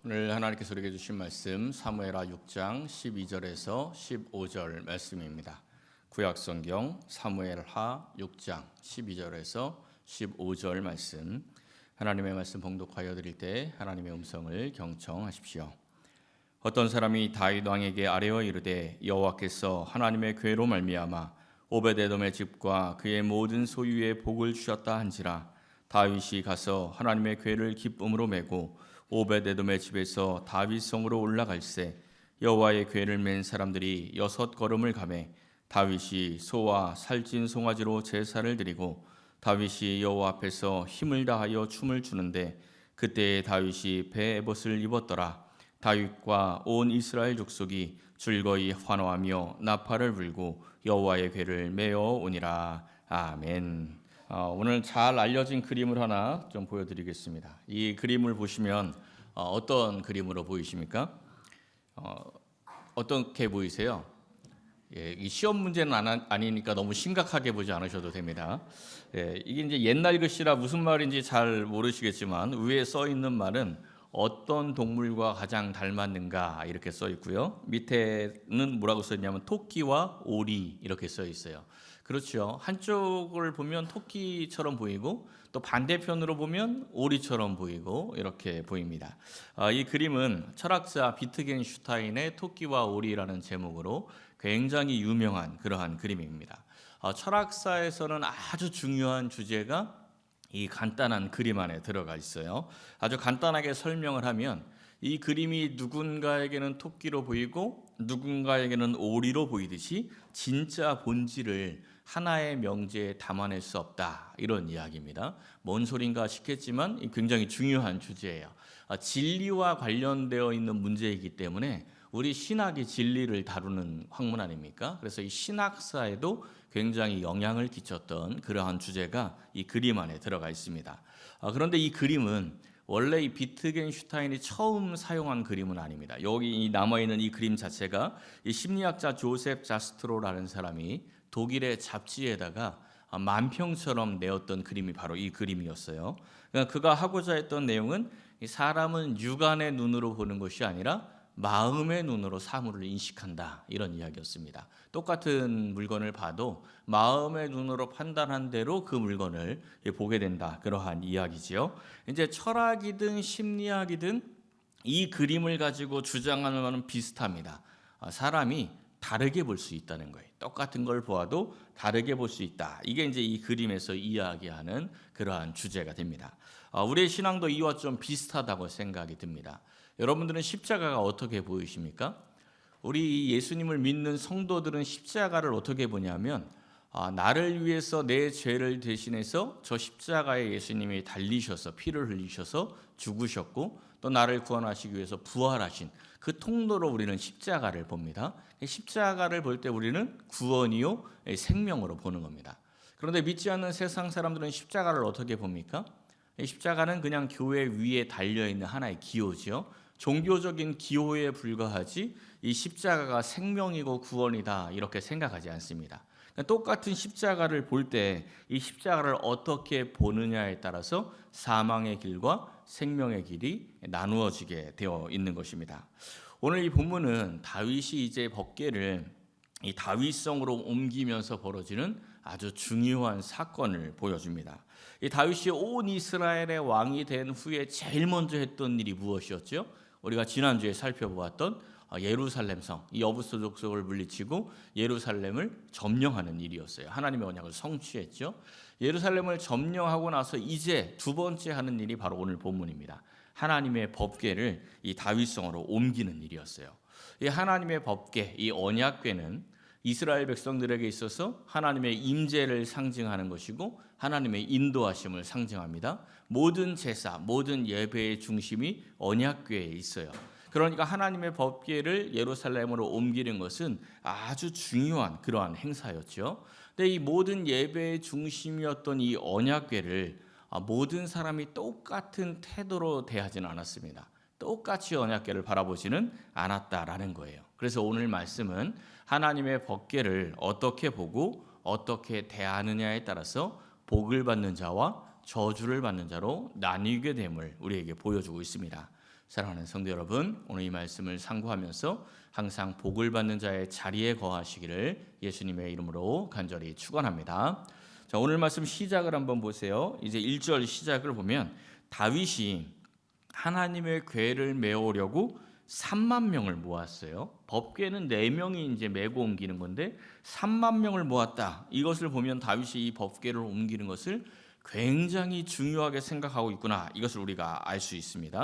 오늘 하나님께서 우리에게 주신 말씀 사무엘하 6장 12절에서 15절 말씀입니다. 구약성경 사무엘하 6장 12절에서 15절 말씀, 하나님의 말씀 봉독하여 드릴 때 하나님의 음성을 경청하십시오. 어떤 사람이 다윗 왕에게 아뢰어 이르되 여호와께서 하나님의 궤로 말미암아 오베데돔의 집과 그의 모든 소유에 복을 주셨다 한지라. 다윗이 가서 하나님의 궤를 기쁨으로 메고 오베데돔의 집에서 다윗성으로 올라갈새 여호와의 궤를 맨 사람들이 6걸음을 가매 다윗이 소와 살찐 송아지로 제사를 드리고 다윗이 여호와 앞에서 힘을 다하여 춤을 추는데 그때에 다윗이 배 에봇을 입었더라. 다윗과 온 이스라엘 족속이 즐거이 환호하며 나팔을 불고 여호와의 궤를 메어 오니라. 아멘. 오늘 잘 알려진 그림을 하나 좀 보여드리겠습니다. 이 그림을 보시면 어떤 그림으로 보이십니까? 어떻게 보이세요? 이 시험 문제는 아니니까 너무 심각하게 보지 않으셔도 됩니다. 이게 이제 옛날 글씨라 무슨 말인지 잘 모르시겠지만 위에 써 있는 말은 어떤 동물과 가장 닮았는가 이렇게 써 있고요. 밑에는 뭐라고 써 있냐면 토끼와 오리 이렇게 써 있어요. 그렇죠. 한쪽을 보면 토끼처럼 보이고 또 반대편으로 보면 오리처럼 보이고 이렇게 보입니다. 이 그림은 철학자 비트겐슈타인의 토끼와 오리라는 제목으로 굉장히 유명한 그러한 그림입니다. 철학사에서는 아주 중요한 주제가 이 간단한 그림 안에 들어가 있어요. 아주 간단하게 설명을 하면 이 그림이 누군가에게는 토끼로 보이고 누군가에게는 오리로 보이듯이 진짜 본질을 하나의 명제에 담아낼 수 없다, 이런 이야기입니다. 뭔 소린가 싶겠지만 굉장히 중요한 주제예요. 진리와 관련되어 있는 문제이기 때문에 우리 신학이 진리를 다루는 학문 아닙니까? 그래서 이 신학사에도 굉장히 영향을 끼쳤던 그러한 주제가 이 그림 안에 들어가 있습니다. 그런데 이 그림은 원래 이 비트겐슈타인이 처음 사용한 그림은 아닙니다. 여기 남아있는 이 그림 자체가 이 심리학자 조셉 자스트로라는 사람이 독일의 잡지에다가 만평처럼 내었던 그림이 바로 이 그림이었어요. 그러니까 그가 하고자 했던 내용은 사람은 육안의 눈으로 보는 것이 아니라 마음의 눈으로 사물을 인식한다, 이런 이야기였습니다. 똑같은 물건을 봐도 마음의 눈으로 판단한 대로 그 물건을 보게 된다, 그러한 이야기지요. 이제 철학이든 심리학이든 이 그림을 가지고 주장하는 것은 비슷합니다. 사람이 다르게 볼 수 있다는 거예요. 똑같은 걸 보아도 다르게 볼 수 있다. 이게 이제 이 그림에서 이야기하는 그러한 주제가 됩니다. 우리의 신앙도 이와 좀 비슷하다고 생각이 듭니다. 여러분들은 십자가가 어떻게 보이십니까? 우리 예수님을 믿는 성도들은 십자가를 어떻게 보냐면 나를 위해서 내 죄를 대신해서 저 십자가에 예수님이 달리셔서 피를 흘리셔서 죽으셨고 또 나를 구원하시기 위해서 부활하신 그 통로로 우리는 십자가를 봅니다. 십자가를 볼 때 우리는 구원이요 생명으로 보는 겁니다. 그런데 믿지 않는 세상 사람들은 십자가를 어떻게 봅니까? 십자가는 그냥 교회 위에 달려있는 하나의 기호지요. 종교적인 기호에 불과하지 이 십자가가 생명이고 구원이다, 이렇게 생각하지 않습니다. 똑같은 십자가를 볼 때 이 십자가를 어떻게 보느냐에 따라서 사망의 길과 생명의 길이 나누어지게 되어 있는 것입니다. 오늘 이 본문은 다윗이 이제 법궤를 이 다윗성으로 옮기면서 벌어지는 아주 중요한 사건을 보여줍니다. 이 다윗이 온 이스라엘의 왕이 된 후에 제일 먼저 했던 일이 무엇이었죠? 우리가 지난주에 살펴보았던 예루살렘 성, 이 여부스 족속을 물리치고 예루살렘을 점령하는 일이었어요. 하나님의 언약을 성취했죠. 예루살렘을 점령하고 나서 이제 두 번째 하는 일이 바로 오늘 본문입니다. 하나님의 법궤를 이 다윗성으로 옮기는 일이었어요. 이 하나님의 법궤, 이 언약궤는 이스라엘 백성들에게 있어서 하나님의 임재를 상징하는 것이고 하나님의 인도하심을 상징합니다. 모든 제사, 모든 예배의 중심이 언약궤에 있어요. 그러니까 하나님의 법궤를 예루살렘으로 옮기는 것은 아주 중요한 그러한 행사였죠. 근데 이 모든 예배의 중심이었던 이 언약궤를 모든 사람이 똑같은 태도로 대하지는 않았습니다. 똑같이 언약궤를 바라보지는 않았다라는 거예요. 그래서 오늘 말씀은 하나님의 법궤를 어떻게 보고 어떻게 대하느냐에 따라서 복을 받는 자와 저주를 받는 자로 나뉘게 됨을 우리에게 보여주고 있습니다. 사랑하는 성도 여러분, 오늘 이 말씀을 상고하면서 항상 복을 받는 자의 자리에 거하시기를 예수님의 이름으로 간절히 축원합니다. 자, 오늘 말씀 시작을 한번 보세요. 이제 1절 시작을 보면 다윗이 하나님의 궤를 메우려고 3만 명을 모았어요. 법궤는 4명이 이제 메고 옮기는 건데 3만 명을 모았다. 이것을 보면 다윗이 이 법궤를 옮기는 것을 굉장히 중요하게 생각하고 있구나. 이것을 우리가 알 수 있습니다.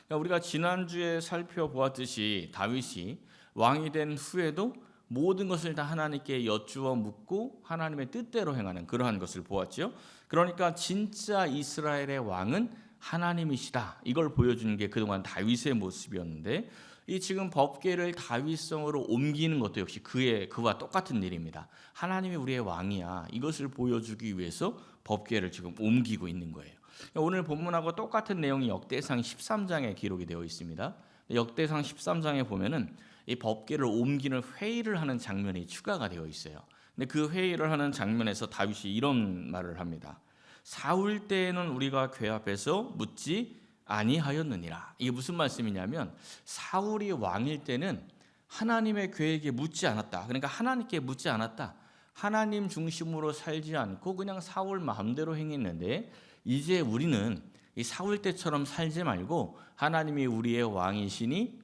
그러니까 우리가 지난주에 살펴보았듯이 다윗이 왕이 된 후에도 모든 것을 다 하나님께 여쭈어 묻고 하나님의 뜻대로 행하는 그러한 것을 보았죠. 그러니까 진짜 이스라엘의 왕은 하나님이시다. 이걸 보여주는 게 그동안 다윗의 모습이었는데 이 지금 법궤를 다윗성으로 옮기는 것도 역시 그와 똑같은 일입니다. 하나님이 우리의 왕이야. 이것을 보여주기 위해서 법궤를 지금 옮기고 있는 거예요. 오늘 본문하고 똑같은 내용이 역대상 13장에 기록이 되어 있습니다. 역대상 13장에 보면은 이 법궤를 옮기는 회의를 하는 장면이 추가가 되어 있어요. 근데 그 회의를 하는 장면에서 다윗이 이런 말을 합니다. 사울 때에는 우리가 궤 앞에서 묻지 아니하였느니라. 이게 무슨 말씀이냐면 사울이 왕일 때는 하나님의 궤에게 묻지 않았다. 그러니까 하나님께 묻지 않았다. 하나님 중심으로 살지 않고 그냥 사울 마음대로 행했는데 이제 우리는 이 사울 때처럼 살지 말고 하나님이 우리의 왕이시니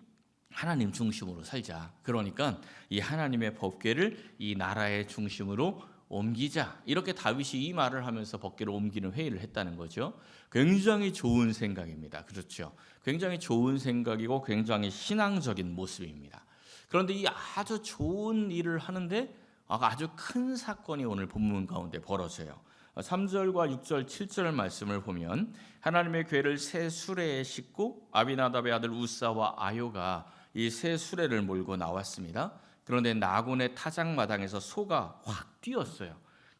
하나님 중심으로 살자. 그러니까 이 하나님의 법궤를 이 나라의 중심으로 옮기자. 이렇게 다윗이 이 말을 하면서 법궤를 옮기는 회의를 했다는 거죠. 굉장히 좋은 생각입니다. 그렇죠. 굉장히 좋은 생각이고 굉장히 신앙적인 모습입니다. 그런데 이 아주 좋은 일을 하는데 아주 큰 사건이 오늘 본문 가운데 벌어져요. 3절과 6절, 7절 말씀을 보면 하나님의 궤를 새 수레에 싣고 아비나답의 아들 우사와 아요가 이 새 수레를 몰고 나왔습니다. 그런데 나곤의 타작마당에서 소가 확 뛰었어요.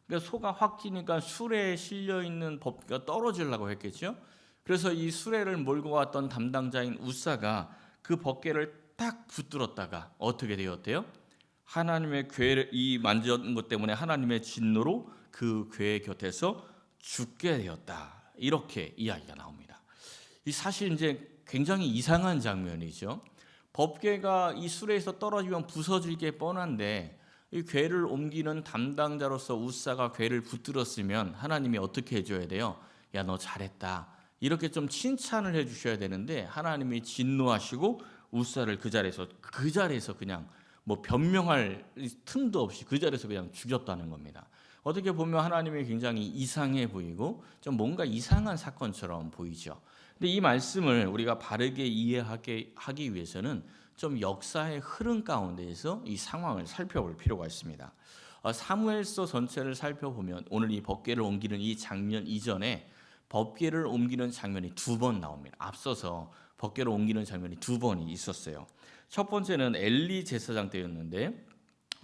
그러니까 소가 확 뛰니까 수레에 실려 있는 법궤가 떨어지려고 했겠죠. 그래서 이 수레를 몰고 왔던 담당자인 우사가 그 법궤를 딱 붙들었다가 어떻게 되었대요? 하나님의 궤를 이 만졌는 것 때문에 하나님의 진노로 그 궤 곁에서 죽게 되었다. 이렇게 이야기가 나옵니다. 이 사실 이제 굉장히 이상한 장면이죠. 법궤가 이 수레에서 떨어지면 부서질 게 뻔한데 이 궤를 옮기는 담당자로서 우사가 궤를 붙들었으면 하나님이 어떻게 해줘야 돼요? 야, 너 잘했다. 이렇게 좀 칭찬을 해주셔야 되는데 하나님이 진노하시고 우사를 그 자리에서 그냥 뭐 변명할 틈도 없이 그 자리에서 그냥 죽였다는 겁니다. 어떻게 보면 하나님이 굉장히 이상해 보이고 좀 뭔가 이상한 사건처럼 보이죠. 근데 이 말씀을 우리가 바르게 이해하기 위해서는 좀 역사의 흐름 가운데에서 이 상황을 살펴볼 필요가 있습니다. 사무엘서 전체를 살펴보면 오늘 이 법궤를 옮기는 이 장면 이전에 법궤를 옮기는 장면이 2번 나옵니다. 앞서서 법궤를 옮기는 장면이 2번이 있었어요. 첫 번째는 엘리 제사장 때였는데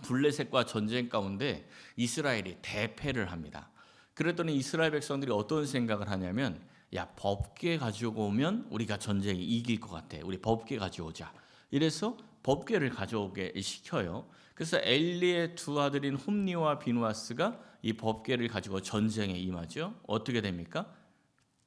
블레셋과 전쟁 가운데 이스라엘이 대패를 합니다. 그랬더니 이스라엘 백성들이 어떤 생각을 하냐면 야, 법궤 가지고 오면 우리가 전쟁에 이길 것 같아. 우리 법궤 가져오자. 이래서 법궤를 가져오게 시켜요. 그래서 엘리의 두 아들인 홈니와 비누아스가 이 법궤를 가지고 전쟁에 임하죠. 어떻게 됩니까?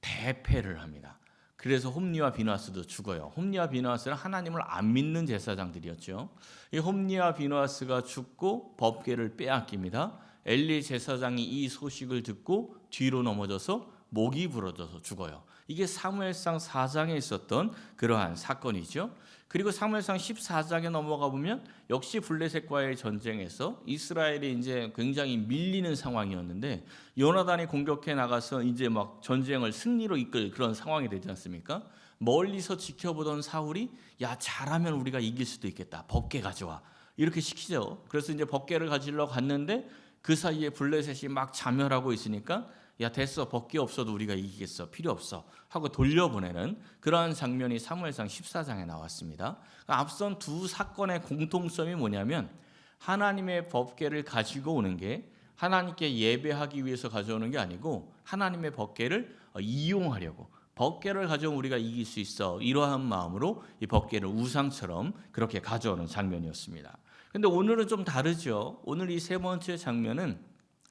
대패를 합니다. 그래서 홈니와 비누아스도 죽어요. 홈니와 비누아스는 하나님을 안 믿는 제사장들이었죠. 이 홈니와 비누아스가 죽고 법궤를 빼앗깁니다. 엘리 제사장이 이 소식을 듣고 뒤로 넘어져서 목이 부러져서 죽어요. 이게 사무엘상 4장에 있었던 그러한 사건이죠. 그리고 사무엘상 14장에 넘어가 보면 역시 블레셋과의 전쟁에서 이스라엘이 이제 굉장히 밀리는 상황이었는데 요나단이 공격해 나가서 이제 막 전쟁을 승리로 이끌 그런 상황이 되지 않습니까? 멀리서 지켜보던 사울이 야, 잘하면 우리가 이길 수도 있겠다. 법궤 가져와. 이렇게 시키죠. 그래서 이제 법궤를 가지러 갔는데 그 사이에 블레셋이 막 자멸하고 있으니까 야, 됐어. 법궤 없어도 우리가 이기겠어. 필요 없어. 하고 돌려보내는 그러한 장면이 사무엘상 14장에 나왔습니다. 앞선 두 사건의 공통점이 뭐냐면 하나님의 법궤를 가지고 오는 게 하나님께 예배하기 위해서 가져오는 게 아니고 하나님의 법궤를 이용하려고 법궤를 가져오면 우리가 이길 수 있어. 이러한 마음으로 이 법궤를 우상처럼 그렇게 가져오는 장면이었습니다. 근데 오늘은 좀 다르죠. 오늘 이 세 번째 장면은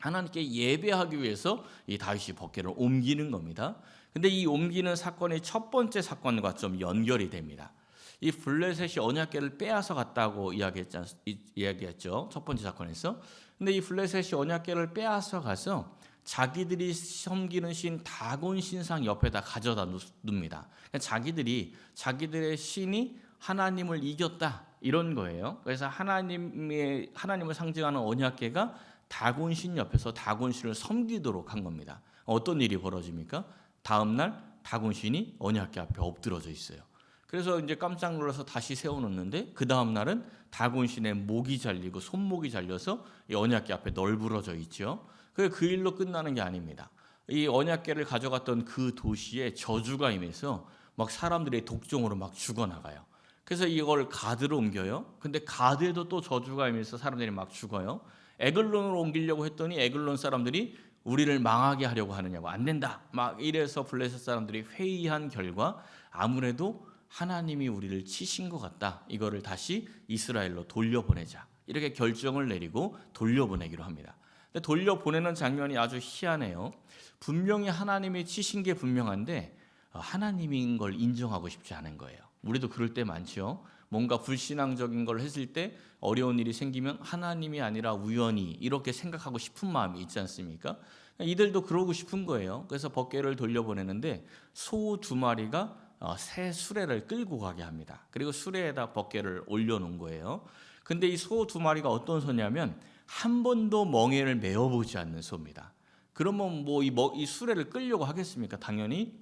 하나님께 예배하기 위해서 이 다윗이 법궤를 옮기는 겁니다. 근데 이 옮기는 사건이 첫 번째 사건과 좀 연결이 됩니다. 이 블레셋이 언약궤를 빼앗아 갔다고 이야기했죠. 첫 번째 사건에서. 근데 이 블레셋이 언약궤를 빼앗아 가서 자기들이 섬기는 신 다곤 신상 옆에다 가져다 둡니다. 그러니까 자기들의 신이 하나님을 이겼다 이런 거예요. 그래서 하나님을 상징하는 언약궤가 다곤 신 옆에서 다곤 신을 섬기도록 한 겁니다. 어떤 일이 벌어집니까? 다음 날 다곤 신이 언약궤 앞에 엎드러져 있어요. 그래서 이제 깜짝 놀라서 다시 세워놓는데 그 다음 날은 다곤 신의 목이 잘리고 손목이 잘려서 이 언약궤 앞에 널브러져 있죠. 그 일로 끝나는 게 아닙니다. 이 언약궤를 가져갔던 그 도시에 저주가 임해서 막 사람들이 독종으로 막 죽어나가요. 그래서 이걸 가드로 옮겨요. 근데 가드에도 또 저주가 임해서 사람들이 막 죽어요. 에글론으로 옮기려고 했더니 에글론 사람들이 우리를 망하게 하려고 하느냐고, 안 된다 막 이래서 블레셋 사람들이 회의한 결과 아무래도 하나님이 우리를 치신 것 같다. 이거를 다시 이스라엘로 돌려보내자. 이렇게 결정을 내리고 돌려보내기로 합니다. 근데 돌려보내는 장면이 아주 희한해요. 분명히 하나님이 치신 게 분명한데 하나님인 걸 인정하고 싶지 않은 거예요. 우리도 그럴 때 많죠. 뭔가 불신앙적인 걸 했을 때 어려운 일이 생기면 하나님이 아니라 우연히 이렇게 생각하고 싶은 마음이 있지 않습니까? 이들도 그러고 싶은 거예요. 그래서 법궤를 돌려보내는데 소 2마리가 새 수레를 끌고 가게 합니다. 그리고 수레에다 법궤를 올려놓은 거예요. 근데 이 소 2마리가 어떤 소냐면 한 번도 멍에를 메어보지 않는 소입니다. 그러면 뭐 이 수레를 끌려고 하겠습니까? 당연히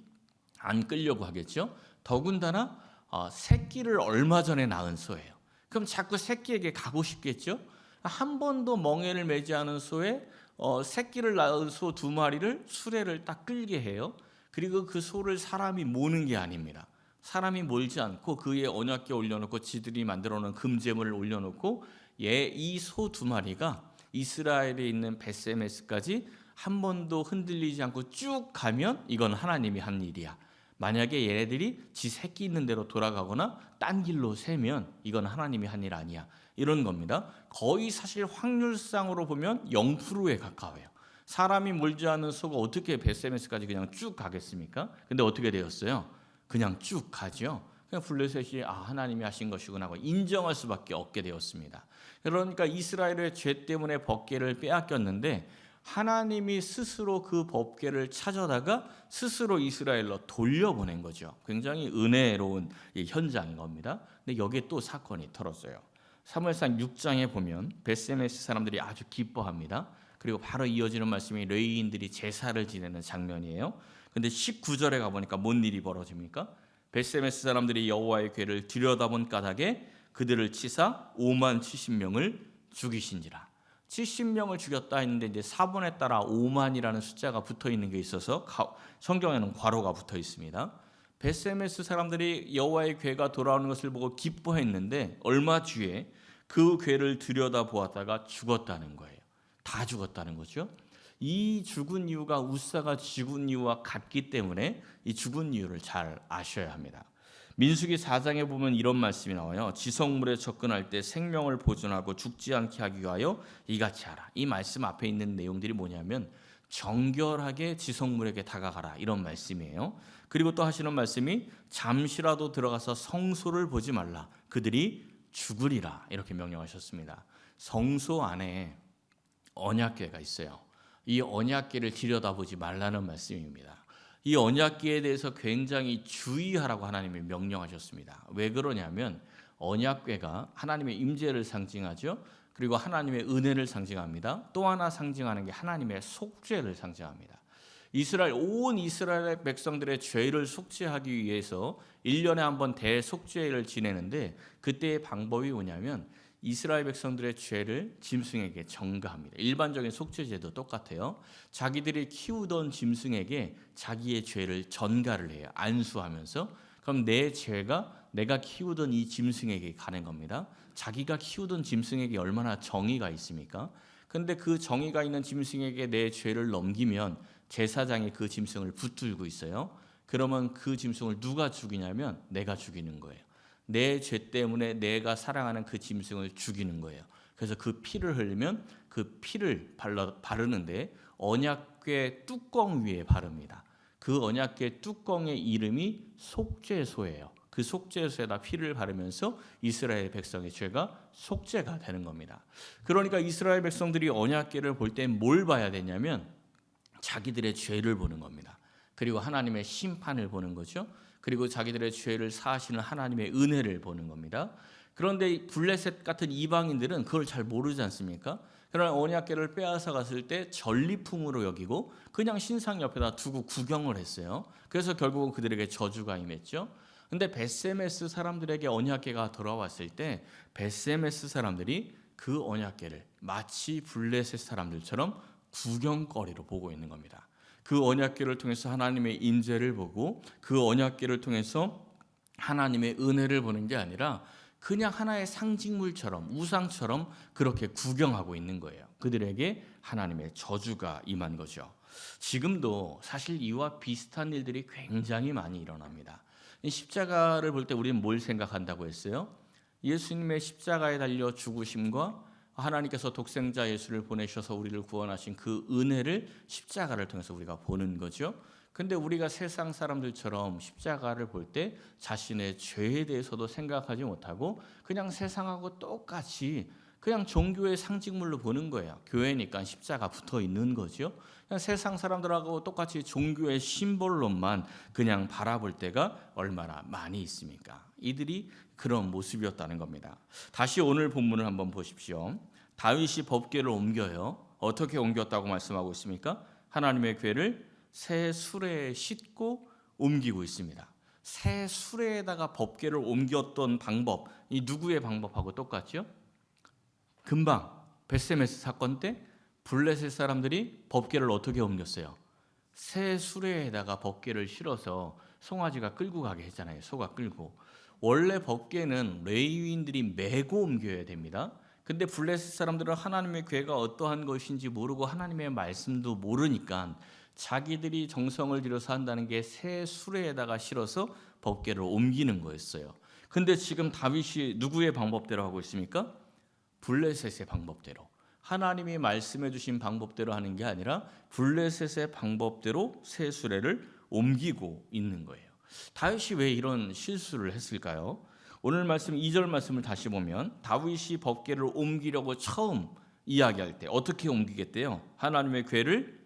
안 끌려고 하겠죠. 더군다나 새끼를 얼마 전에 낳은 소예요. 그럼 자꾸 새끼에게 가고 싶겠죠. 한 번도 멍에를 매지 않은 소에 새끼를 낳은 소 2마리를 수레를 딱 끌게 해요. 그리고 그 소를 사람이 모는 게 아닙니다. 사람이 몰지 않고 그의 언약궤 올려놓고 지들이 만들어놓은 금제물을 올려놓고 이 소 2마리가 이스라엘에 있는 베세메스까지 한 번도 흔들리지 않고 쭉 가면 이건 하나님이 한 일이야. 만약에 얘네들이 지 새끼 있는 대로 돌아가거나 딴 길로 새면 이건 하나님이 한 일 아니야. 이런 겁니다. 거의 사실 확률상으로 보면 0%에 가까워요. 사람이 몰지 않은 소가 어떻게 베세메스까지 그냥 쭉 가겠습니까? 근데 어떻게 되었어요? 그냥 쭉 가죠. 그냥 블레셋이 하나님이 하신 것이구나 하고 인정할 수밖에 없게 되었습니다. 그러니까 이스라엘의 죄 때문에 법궤를 빼앗겼는데 하나님이 스스로 그 법궤를 찾아다가 스스로 이스라엘로 돌려보낸 거죠. 굉장히 은혜로운 현장인 겁니다. 근데 여기에 또 사건이 터졌어요. 사무엘상 6장에 보면 베세메스 사람들이 아주 기뻐합니다. 그리고 바로 이어지는 말씀이 레위인들이 제사를 지내는 장면이에요. 근데 19절에 가보니까 뭔 일이 벌어집니까? 베세메스 사람들이 여호와의 궤를 들여다본 까닭에 그들을 치사 5만 70명을 죽이신지라. 70명을 죽였다 했는데 이제 사본에 따라 5만이라는 숫자가 붙어 있는 게 있어서 성경에는 괄호가 붙어 있습니다. 베세메스 사람들이 여호와의 궤가 돌아오는 것을 보고 기뻐했는데 얼마 뒤에 그 궤를 들여다 보았다가 죽었다는 거예요. 다 죽었다는 거죠. 이 죽은 이유가 우사가 죽은 이유와 같기 때문에 이 죽은 이유를 잘 아셔야 합니다. 민수기 4장에 보면 이런 말씀이 나와요. 지성물에 접근할 때 생명을 보존하고 죽지 않게 하기 위하여 이같이 하라. 이 말씀 앞에 있는 내용들이 뭐냐면 정결하게 지성물에게 다가가라 이런 말씀이에요. 그리고 또 하시는 말씀이 잠시라도 들어가서 성소를 보지 말라. 그들이 죽으리라 이렇게 명령하셨습니다. 성소 안에 언약궤가 있어요. 이 언약궤를 들여다보지 말라는 말씀입니다. 이 언약궤에 대해서 굉장히 주의하라고 하나님이 명령하셨습니다. 왜 그러냐면 언약궤가 하나님의 임재를 상징하죠. 그리고 하나님의 은혜를 상징합니다. 또 하나 상징하는 게 하나님의 속죄를 상징합니다. 온 이스라엘 백성들의 죄를 속죄하기 위해서 1년에 한 번 대속죄를 지내는데 그때의 방법이 뭐냐면 이스라엘 백성들의 죄를 짐승에게 전가합니다. 일반적인 속죄제도 똑같아요. 자기들이 키우던 짐승에게 자기의 죄를 전가를 해요. 안수하면서. 그럼 내 죄가 내가 키우던 이 짐승에게 가는 겁니다. 자기가 키우던 짐승에게 얼마나 정의가 있습니까? 근데 그 정의가 있는 짐승에게 내 죄를 넘기면 제사장이 그 짐승을 붙들고 있어요. 그러면 그 짐승을 누가 죽이냐면 내가 죽이는 거예요. 내 죄 때문에 내가 사랑하는 그 짐승을 죽이는 거예요. 그래서 그 피를 흘리면 그 피를 바르는데 언약궤 뚜껑 위에 바릅니다. 그 언약궤 뚜껑의 이름이 속죄소예요. 그 속죄소에다 피를 바르면서 이스라엘 백성의 죄가 속죄가 되는 겁니다. 그러니까 이스라엘 백성들이 언약궤를 볼 때 뭘 봐야 되냐면 자기들의 죄를 보는 겁니다. 그리고 하나님의 심판을 보는 거죠. 그리고 자기들의 죄를 사하시는 하나님의 은혜를 보는 겁니다. 그런데 블레셋 같은 이방인들은 그걸 잘 모르지 않습니까? 그러나 언약궤를 빼앗아 갔을 때 전리품으로 여기고 그냥 신상 옆에다 두고 구경을 했어요. 그래서 결국은 그들에게 저주가 임했죠. 근데 벳세메스 사람들에게 언약궤가 돌아왔을 때 벳세메스 사람들이 그 언약궤를 마치 블레셋 사람들처럼 구경거리로 보고 있는 겁니다. 그 언약궤를 통해서 하나님의 인재를 보고 그 언약궤를 통해서 하나님의 은혜를 보는 게 아니라 그냥 하나의 상징물처럼 우상처럼 그렇게 구경하고 있는 거예요. 그들에게 하나님의 저주가 임한 거죠. 지금도 사실 이와 비슷한 일들이 굉장히 많이 일어납니다. 십자가를 볼 때 우리는 뭘 생각한다고 했어요? 예수님의 십자가에 달려 죽으심과 하나님께서 독생자 예수를 보내셔서 우리를 구원하신 그 은혜를 십자가를 통해서 우리가 보는 거죠. 근데 우리가 세상 사람들처럼 십자가를 볼 때 자신의 죄에 대해서도 생각하지 못하고 그냥 세상하고 똑같이 그냥 종교의 상징물로 보는 거예요. 교회니까 십자가 붙어 있는 거죠. 그냥 세상 사람들하고 똑같이 종교의 심볼로만 그냥 바라볼 때가 얼마나 많이 있습니까? 이들이 그런 모습이었다는 겁니다. 다시 오늘 본문을 한번 보십시오. 다윗이 법궤를 옮겨요. 어떻게 옮겼다고 말씀하고 있습니까? 하나님의 궤를 새 수레에 싣고 옮기고 있습니다. 새 수레에다가 법궤를 옮겼던 방법, 이 누구의 방법하고 똑같죠? 금방 벳세메스 사건 때 블레셋 사람들이 법궤를 어떻게 옮겼어요? 새 수레에다가 법궤를 실어서 송아지가 끌고 가게 했잖아요. 소가 끌고. 원래 법궤는 레위인들이 메고 옮겨야 됩니다. 근데 블레셋 사람들은 하나님의 궤가 어떠한 것인지 모르고 하나님의 말씀도 모르니까 자기들이 정성을 들여서 한다는 게 새 수레에다가 실어서 법궤를 옮기는 거였어요. 근데 지금 다윗이 누구의 방법대로 하고 있습니까? 블레셋의 방법대로. 하나님이 말씀해 주신 방법대로 하는 게 아니라 블레셋의 방법대로 새 수레를 옮기고 있는 거예요. 다윗이 왜 이런 실수를 했을까요? 오늘 말씀 2절 말씀을 다시 보면 다윗이 법궤를 옮기려고 처음 이야기할 때 어떻게 옮기겠대요? 하나님의 궤를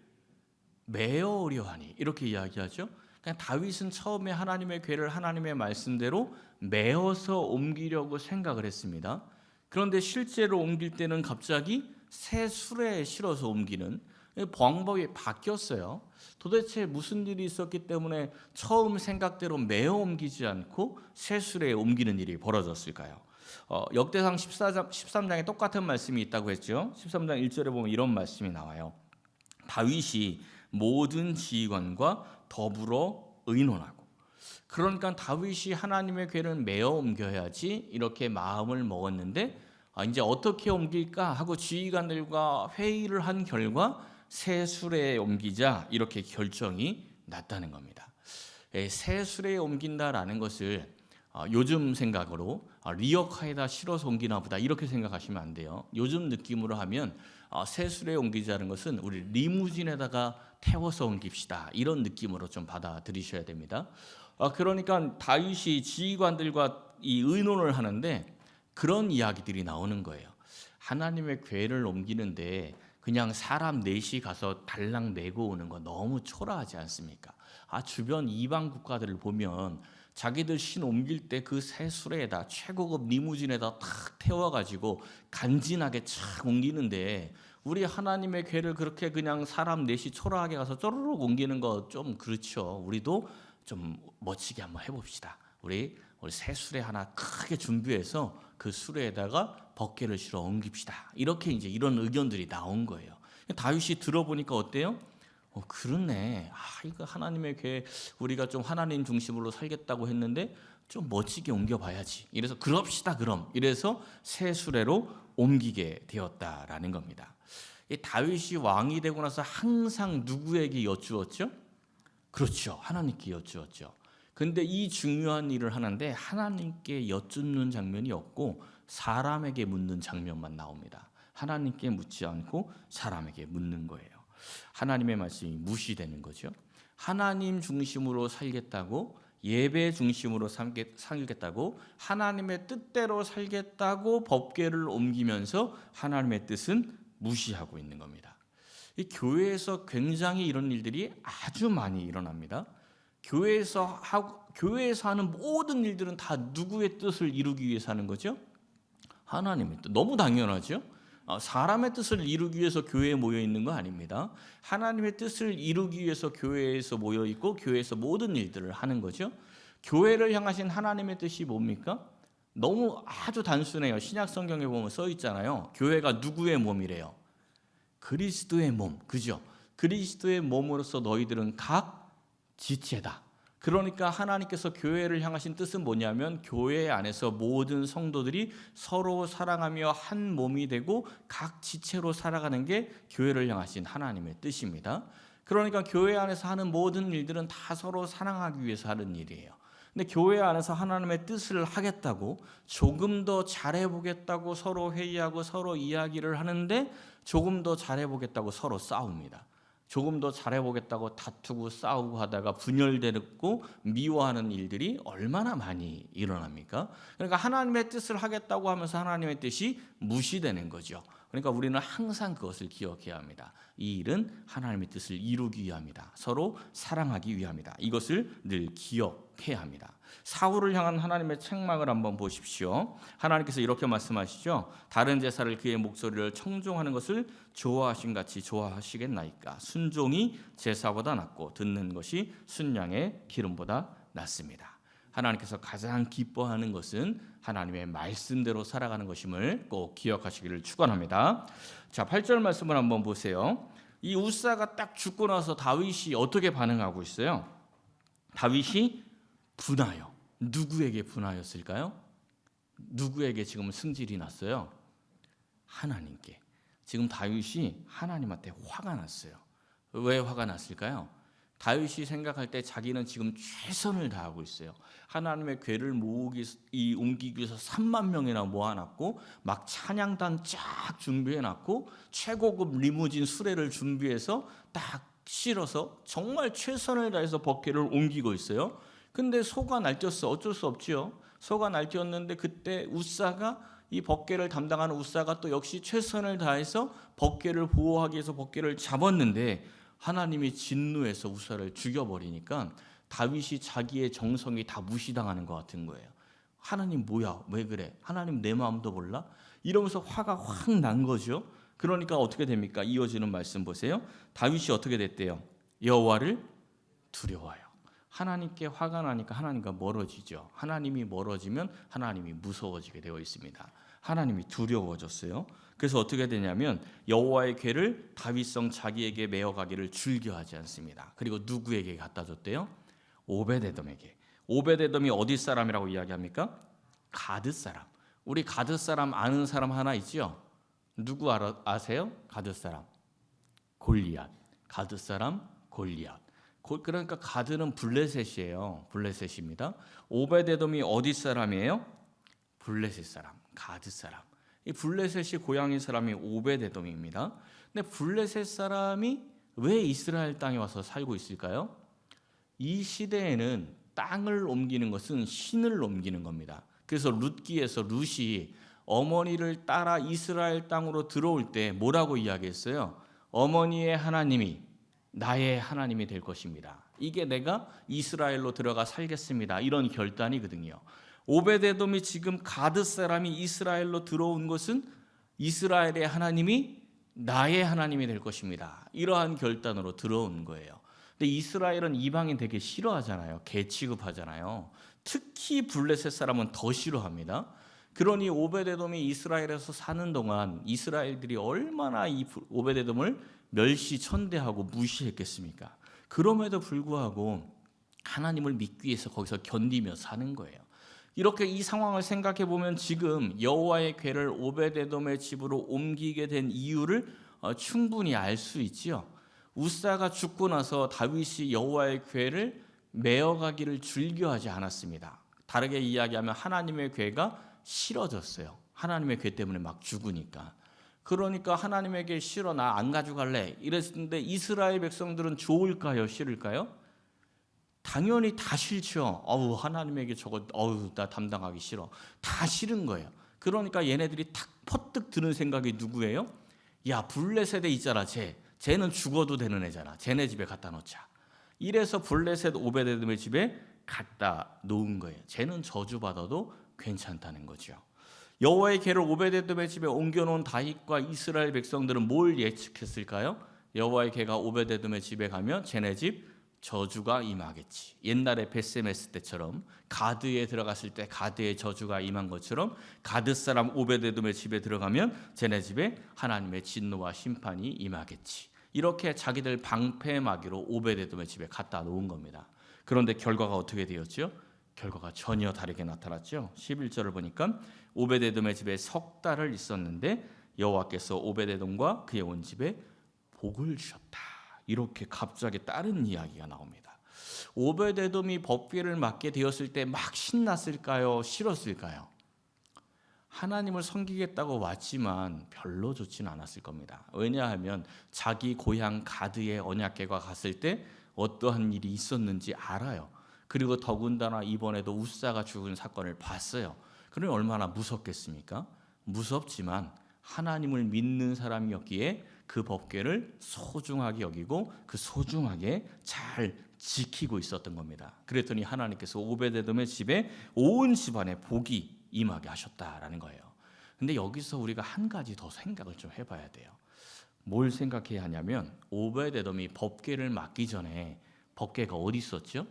메어오려 하니 이렇게 이야기하죠. 그냥 다윗은 처음에 하나님의 궤를 하나님의 말씀대로 메어서 옮기려고 생각을 했습니다. 그런데 실제로 옮길 때는 갑자기 새 수레에 실어서 옮기는 방법이 바뀌었어요. 도대체 무슨 일이 있었기 때문에 처음 생각대로 메어 옮기지 않고 새 수레에 옮기는 일이 벌어졌을까요? 역대상 13장에 똑같은 말씀이 있다고 했죠. 13장 1절에 보면 이런 말씀이 나와요. 다윗이 모든 지휘관과 더불어 의논하고. 그러니까 다윗이 하나님의 궤를 메어 옮겨야지 이렇게 마음을 먹었는데 이제 어떻게 옮길까 하고 지휘관들과 회의를 한 결과 새 수레에 옮기자 이렇게 결정이 났다는 겁니다. 새 수레에 옮긴다라는 것을 요즘 생각으로 리어카에다 실어서 옮기나 보다 이렇게 생각하시면 안 돼요. 요즘 느낌으로 하면 새 수레에 옮기자는 것은 우리 리무진에다가 태워서 옮깁시다 이런 느낌으로 좀 받아들이셔야 됩니다. 그러니까 다윗이 지휘관들과 이 의논을 하는데 그런 이야기들이 나오는 거예요. 하나님의 궤를 옮기는데 그냥 사람 넷이 가서 달랑 메고 오는 거 너무 초라하지 않습니까? 주변 이방 국가들을 보면 자기들 신 옮길 때 그 새 수레에다 최고급 리무진에다 탁 태워가지고 간지나게 착 옮기는데 우리 하나님의 궤를 그렇게 그냥 사람 넷이 초라하게 가서 쪼르륵 옮기는 거 좀 그렇죠. 우리도 좀 멋지게 한번 해봅시다. 우리 새 수레 하나 크게 준비해서 그 수레에다가 법궤를 실어 옮깁시다. 이렇게 이제 이런 의견들이 나온 거예요. 다윗이 들어보니까 어때요? 그렇네. 이거 하나님의 궤 우리가 좀 하나님 중심으로 살겠다고 했는데 좀 멋지게 옮겨봐야지. 이래서 그럽시다 그럼. 이래서 새 수레로 옮기게 되었다라는 겁니다. 이 다윗이 왕이 되고 나서 항상 누구에게 여쭈었죠? 그렇죠. 하나님께 여쭈었죠. 근데 이 중요한 일을 하는데 하나님께 여쭙는 장면이 없고 사람에게 묻는 장면만 나옵니다. 하나님께 묻지 않고 사람에게 묻는 거예요. 하나님의 말씀이 무시되는 거죠. 하나님 중심으로 살겠다고, 예배 중심으로 살겠다고, 하나님의 뜻대로 살겠다고 법궤를 ом기면서 하나님의 뜻은 무시하고 있는 겁니다. 이 교회에서 굉장히 이런 일들이 아주 많이 일어납니다. 교회에서 하는 모든 일들은 다 누구의 뜻을 이루기 위해서 하는 거죠? 하나님의 뜻. 너무 당연하죠? 사람의 뜻을 이루기 위해서 교회에 모여 있는 거 아닙니다. 하나님의 뜻을 이루기 위해서 교회에서 모여 있고 교회에서 모든 일들을 하는 거죠. 교회를 향하신 하나님의 뜻이 뭡니까? 너무 아주 단순해요. 신약 성경에 보면 써 있잖아요. 교회가 누구의 몸이래요? 그리스도의 몸. 그죠? 그리스도의 몸으로서 너희들은 각 지체다. 그러니까 하나님께서 교회를 향하신 뜻은 뭐냐면 교회 안에서 모든 성도들이 서로 사랑하며 한 몸이 되고 각 지체로 살아가는 게 교회를 향하신 하나님의 뜻입니다. 그러니까 교회 안에서 하는 모든 일들은 다 서로 사랑하기 위해서 하는 일이에요. 근데 교회 안에서 하나님의 뜻을 하겠다고, 조금 더 잘해보겠다고 서로 회의하고 서로 이야기를 하는데 조금 더 잘해보겠다고 서로 싸웁니다. 조금 더 잘해보겠다고 다투고 싸우고 하다가 분열되고 미워하는 일들이 얼마나 많이 일어납니까? 그러니까 하나님의 뜻을 하겠다고 하면서 하나님의 뜻이 무시되는 거죠. 그러니까 우리는 항상 그것을 기억해야 합니다. 이 일은 하나님의 뜻을 이루기 위함이다. 서로 사랑하기 위함이다. 이것을 늘 기억해야 합니다. 사울을 향한 하나님의 책망을 한번 보십시오. 하나님께서 이렇게 말씀하시죠. 다른 제사를 그의 목소리를 청종하는 것을 좋아하신 같이 좋아하시겠나이까. 순종이 제사보다 낫고 듣는 것이 순양의 기름보다 낫습니다. 하나님께서 가장 기뻐하는 것은 하나님의 말씀대로 살아가는 것임을 꼭 기억하시기를 축원합니다. 자, 8절 말씀을 한번 보세요. 이 우사가 딱 죽고 나서 다윗이 어떻게 반응하고 있어요? 다윗이 분하여. 누구에게 분하였을까요? 누구에게 지금 승질이 났어요? 하나님께. 지금 다윗이 하나님한테 화가 났어요. 왜 화가 났을까요? 다윗이 생각할 때 자기는 지금 최선을 다하고 있어요. 하나님의 궤를 옮기기 위해서 3만 명이나 모아놨고 막 찬양단 쫙 준비해놨고 최고급 리무진 수레를 준비해서 딱 실어서 정말 최선을 다해서 법궤를 옮기고 있어요. 근데 소가 날뛰었어. 어쩔 수 없지요. 소가 날뛰었는데 그때 우사가, 이 법궤를 담당하는 우사가 또 역시 최선을 다해서 법궤를 보호하기 위해서 법궤를 잡았는데 하나님이 진노해서 우사를 죽여버리니까 다윗이 자기의 정성이 다 무시당하는 것 같은 거예요. 하나님 뭐야? 왜 그래? 하나님 내 마음도 몰라? 이러면서 화가 확 난 거죠. 그러니까 어떻게 됩니까? 이어지는 말씀 보세요. 다윗이 어떻게 됐대요? 여호와를 두려워해요. 하나님께 화가 나니까 하나님과 멀어지죠. 하나님이 멀어지면 하나님이 무서워지게 되어 있습니다. 하나님이 두려워졌어요. 그래서 어떻게 되냐면 여호와의 궤를 다윗성 자기에게 메어가기를 즐겨하지 않습니다. 그리고 누구에게 갖다 줬대요? 오베데돔에게. 오베데돔이 어디 사람이라고 이야기합니까? 가드 사람. 우리 가드 사람 아는 사람 하나 있죠? 누구 아세요? 가드 사람. 골리앗. 가드 사람 골리앗. 그러니까 가드는 블레셋이에요. 블레셋입니다. 오베데돔이 어디 사람이에요? 블레셋 사람, 가드 사람. 이 블레셋이 고향인 사람이 오베데돔입니다. 근데 블레셋 사람이 왜 이스라엘 땅에 와서 살고 있을까요? 이 시대에는 땅을 옮기는 것은 신을 옮기는 겁니다. 그래서 룻기에서 룻이 어머니를 따라 이스라엘 땅으로 들어올 때 뭐라고 이야기했어요? 어머니의 하나님이 나의 하나님이 될 것입니다. 이게 내가 이스라엘로 들어가 살겠습니다. 이런 결단이거든요. 오베데돔이 지금 가드 사람이 이스라엘로 들어온 것은 이스라엘의 하나님이 나의 하나님이 될 것입니다. 이러한 결단으로 들어온 거예요. 근데 이스라엘은 이방인 되게 싫어하잖아요. 개 취급하잖아요. 특히 블레셋 사람은 더 싫어합니다. 그러니 오베데돔이 이스라엘에서 사는 동안 이스라엘들이 얼마나 이 오베데돔을 멸시천대하고 무시했겠습니까? 그럼에도 불구하고 하나님을 믿기 위해서 거기서 견디며 사는 거예요. 이렇게 이 상황을 생각해 보면 지금 여호와의 궤를 오베데돔의 집으로 옮기게 된 이유를 충분히 알 수 있지요. 우사가 죽고 나서 다윗이 여호와의 궤를 메어가기를 즐겨하지 않았습니다. 다르게 이야기하면 하나님의 궤가 싫어졌어요. 하나님의 궤 때문에 막 죽으니까. 그러니까 하나님에게 싫어, 나 안 가져갈래 이랬는데 이스라엘 백성들은 좋을까요, 싫을까요? 당연히 다 싫죠. 하나님에게 저거 나 담당하기 싫어. 다 싫은 거예요. 그러니까 얘네들이 탁 퍼뜩 드는 생각이 누구예요? 야, 블레셋에 있잖아. 쟤는 죽어도 되는 애잖아. 쟤네 집에 갖다 놓자. 이래서 블레셋 오베데돔의 집에 갖다 놓은 거예요. 쟤는 저주받아도 괜찮다는 거죠. 여호와의 궤를 오베데돔의 집에 옮겨놓은 다윗과 이스라엘 백성들은 뭘 예측했을까요? 여호와의 궤가 오베데돔의 집에 가면 쟤네 집 저주가 임하겠지. 옛날에 벳세메스 때처럼 가드에 들어갔을 때 가드의 저주가 임한 것처럼 가드 사람 오베데돔의 집에 들어가면 쟤네 집에 하나님의 진노와 심판이 임하겠지. 이렇게 자기들 방패막이로 오베데돔의 집에 갖다 놓은 겁니다. 그런데 결과가 어떻게 되었죠? 결과가 전혀 다르게 나타났죠. 11절을 보니까 오베데돔의 집에 석 달을 있었는데 여호와께서 오베데돔과 그의 온 집에 복을 주셨다. 이렇게 갑자기 다른 이야기가 나옵니다. 오베데돔이 법궤를 맡게 되었을 때 막 신났을까요? 싫었을까요? 하나님을 섬기겠다고 왔지만 별로 좋지는 않았을 겁니다. 왜냐하면 자기 고향 가드의 언약궤가 갔을 때 어떠한 일이 있었는지 알아요. 그리고 더군다나 이번에도 우사가 죽은 사건을 봤어요. 그러니 얼마나 무섭겠습니까? 무섭지만 하나님을 믿는 사람이었기에 그 법궤를 소중하게 여기고 그 소중하게 잘 지키고 있었던 겁니다. 그랬더니 하나님께서 오베데돔의 집에 온 집안에 복이 임하게 하셨다라는 거예요. 근데 여기서 우리가 한 가지 더 생각을 좀 해봐야 돼요. 뭘 생각해야 하냐면 오베데돔이 법궤를 맡기 전에 법궤가 어디 있었죠?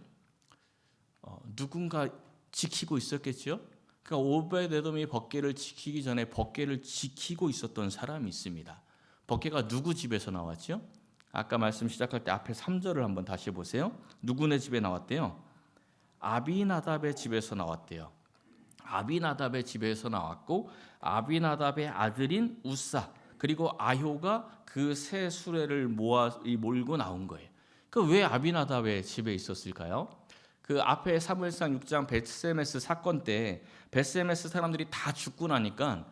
누군가 지키고 있었겠죠? 그러니까 오베데돔이 법궤를 지키기 전에 법궤를 지키고 있었던 사람이 있습니다. 법궤가 누구 집에서 나왔죠? 아까 말씀 시작할 때 앞에 3절을 한번 다시 보세요. 누구네 집에 나왔대요? 아비나답의 집에서 나왔대요. 아비나답의 집에서 나왔고 아비나답의 아들인 우사 그리고 아효가 그 세 수레를 몰고 나온 거예요. 그 왜 아비나답의 집에 있었을까요? 그 앞에 사무엘상 6장 벳세메스 사건 때 벳세메스 사람들이 다 죽고 나니까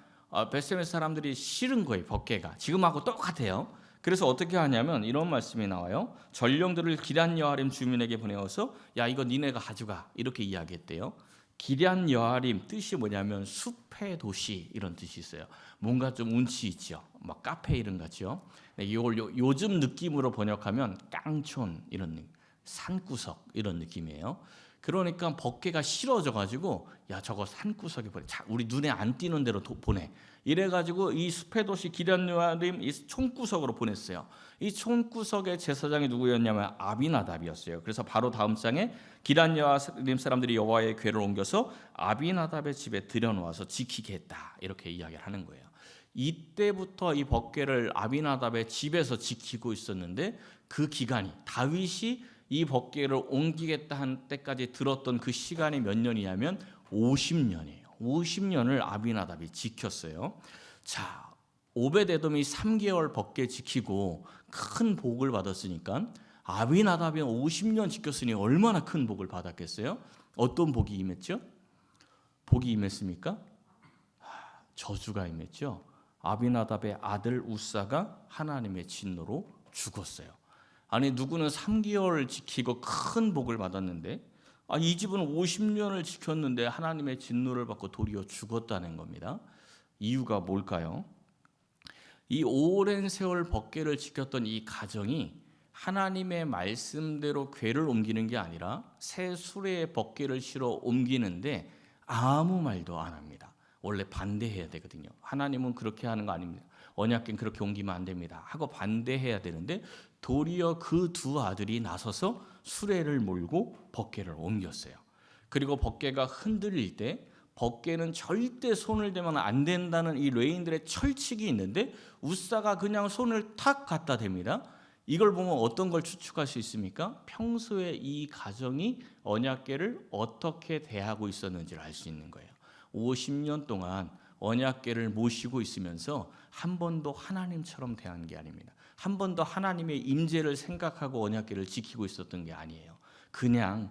벳세메스 사람들이 싫은 거예요. 법궤가 지금하고 똑같아요. 그래서 어떻게 하냐면 이런 말씀이 나와요. 전령들을 기럇 여아림 주민에게 보내어서 야 이거 니네가 가져가 이렇게 이야기했대요. 기럇 여아림 뜻이 뭐냐면 숲의 도시 이런 뜻이 있어요. 뭔가 좀 운치 있죠. 막 카페 이름 같죠. 이걸 요즘 느낌으로 번역하면 깡촌 이런 느낌. 산구석 이런 느낌이에요. 그러니까 법궤가 싫어져 가지고 야 저거 산구석에 보내. 우리 눈에 안 띄는 대로 보내. 이래가지고 이 숲의 도시 기럇 여아림 이 총구석으로 보냈어요. 이 총구석의 제사장이 누구였냐면 아비나답이었어요. 그래서 바로 다음 장에 기럇 여아림 사람들이 여호와의 궤를 옮겨서 아비나답의 집에 들여놓아서 지키게 했다. 이렇게 이야기를 하는 거예요. 이때부터 이 법궤를 아비나답의 집에서 지키고 있었는데 그 기간이 다윗이 이 법궤를 옮기겠다 한 때까지 들었던 그 시간이 몇 년이냐면 50년이에요. 50년을 아비나답이 지켰어요. 자, 오베데돔이 3개월 법궤 지키고 큰 복을 받았으니까 아비나답이 50년 지켰으니 얼마나 큰 복을 받았겠어요? 어떤 복이 임했죠? 복이 임했습니까? 저주가 임했죠. 아비나답의 아들 우사가 하나님의 진노로 죽었어요. 아니 누구는 3개월 지키고 큰 복을 받았는데 이 집은 50년을 지켰는데 하나님의 진노를 받고 도리어 죽었다는 겁니다. 이유가 뭘까요? 이 오랜 세월 법궤를 지켰던 이 가정이 하나님의 말씀대로 궤를 옮기는 게 아니라 새 수레의 법궤를 실어 옮기는데 아무 말도 안 합니다. 원래 반대해야 되거든요. 하나님은 그렇게 하는 거 아닙니다. 언약궤는 그렇게 옮기면 안 됩니다. 하고 반대해야 되는데 도리어 그 두 아들이 나서서 수레를 몰고 법궤를 옮겼어요. 그리고 법궤가 흔들릴 때 법궤는 절대 손을 대면 안 된다는 이 레인들의 철칙이 있는데 우사가 그냥 손을 탁 갖다 댑니다. 이걸 보면 어떤 걸 추측할 수 있습니까? 평소에 이 가정이 언약궤를 어떻게 대하고 있었는지를 알 수 있는 거예요. 50년 동안 언약궤를 모시고 있으면서 한 번도 하나님처럼 대한 게 아닙니다. 한 번도 하나님의 임재를 생각하고 언약궤를 지키고 있었던 게 아니에요. 그냥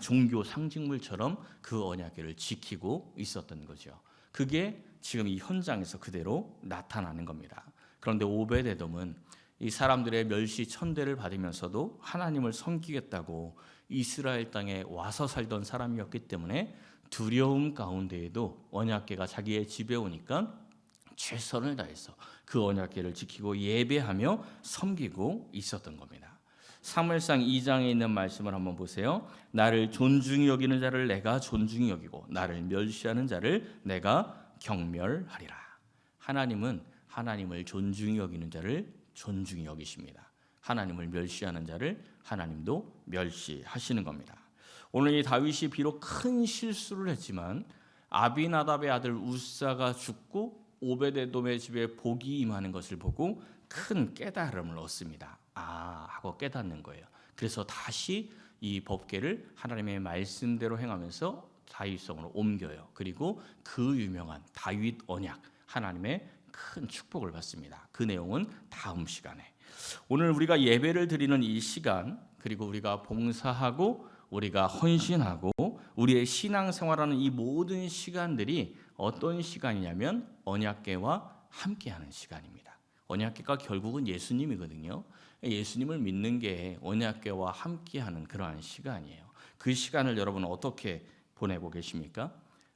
종교 상징물처럼 그 언약궤를 지키고 있었던 거죠. 그게 지금 이 현장에서 그대로 나타나는 겁니다. 그런데 오베데돔은 이 사람들의 멸시 천대를 받으면서도 하나님을 섬기겠다고 이스라엘 땅에 와서 살던 사람이었기 때문에 두려움 가운데에도 언약궤가 자기의 집에 오니까 최선을 다해서 그 언약궤를 지키고 예배하며 섬기고 있었던 겁니다. 사무엘상 2장에 있는 말씀을 한번 보세요. 나를 존중히 여기는 자를 내가 존중히 여기고 나를 멸시하는 자를 내가 경멸하리라. 하나님은 하나님을 존중히 여기는 자를 존중히 여기십니다. 하나님을 멸시하는 자를 하나님도 멸시하시는 겁니다. 오늘 이 다윗이 비록 큰 실수를 했지만 아비나답의 아들 우사가 죽고 오베데돔의 집에 복이 임하는 것을 보고 큰 깨달음을 얻습니다. 하고 깨닫는 거예요. 그래서 다시 이 법궤를 하나님의 말씀대로 행하면서 다윗성으로 옮겨요. 그리고 그 유명한 다윗 언약, 하나님의 큰 축복을 받습니다. 그 내용은 다음 시간에. 오늘 우리가 예배를 드리는 이 시간, 그리고 우리가 봉사하고 우리가 헌신하고 우리의 신앙생활하는 이 모든 시간들이 어떤 시간이냐면 언약궤와 함께하는 시간입니다. 언약궤가 결국은 예수님이거든요. 예수님을 믿는 게 언약궤와 함께하는 그러한 시간이에요. 그 시간을 여러분은 어떻게 보내고 계십니까?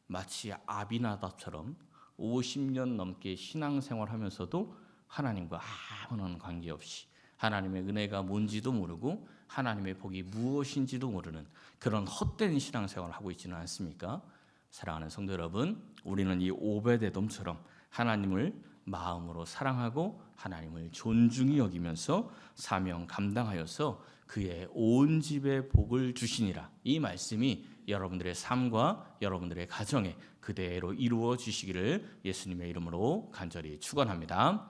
마치 아비나답처럼 50년 넘게 신앙생활하면서도 하나님과 아무런 관계없이 하나님의 은혜가 뭔지도 모르고 하나님의 복이 무엇인지도 모르는 그런 헛된 신앙생활을 하고 있지는 않습니까? 사랑하는 성도 여러분, 우리는 이 오베데돔처럼 하나님을 마음으로 사랑하고 하나님을 존중히 여기면서 사명 감당하여서 그의 온 집에 복을 주시니라. 이 말씀이 여러분들의 삶과 여러분들의 가정에 그대로 이루어 주시기를 예수님의 이름으로 간절히 축원합니다.